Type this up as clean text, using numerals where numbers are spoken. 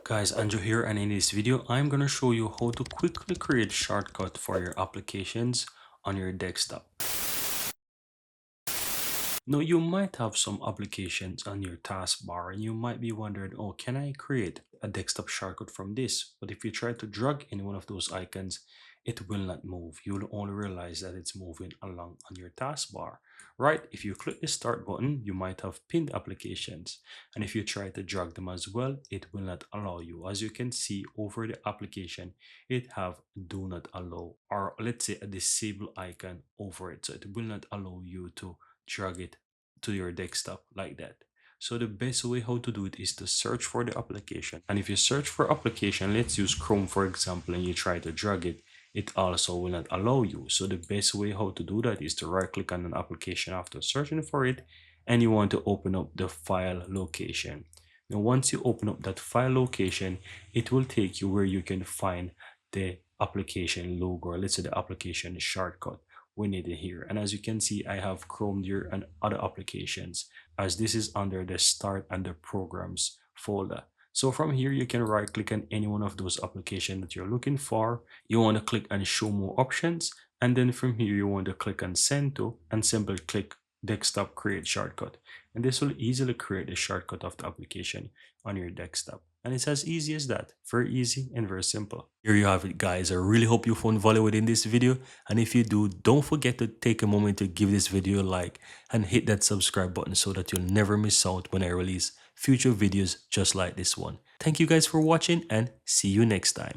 Guys, Andrew here, and in this video I'm going to show you how to quickly create shortcut for your applications on your desktop. Now you might have some applications on your taskbar and you might be wondering, oh, can I create a desktop shortcut from this? But if you try to drag in one of those icons, it will not move. You will only realize that it's moving along on your taskbar. Right? If you click the start button, you might have pinned applications. And if you try to drag them as well, it will not allow you. As you can see over the application, it have do not allow, or let's say a disable icon over it. So it will not allow you to drag it to your desktop like that. So the best way how to do it is to search for the application. And if you search for application, let's use Chrome for example, and you try to drag it, it also will not allow you. So the best way how to do that is to right click on an application after searching for it, and you want to open up the file location. Now once you open up that file location, it will take you where you can find the application logo, or let's say the application shortcut. We need it here, and as you can see, I have Chrome here and other applications, as this is under the start and the programs folder. So from here you can right click on any one of those applications that you're looking for. You want to click on show more options, and then from here you want to click on send to, and simply click desktop create shortcut, and this will easily create the shortcut of the application on your desktop. And it's as easy as that. Very easy and very simple. Here you have it, guys. I really hope you found value within this video, and if you do, don't forget to take a moment to give this video a like and hit that subscribe button so that you'll never miss out when I release future videos just like this one. Thank you guys for watching, and see you next time.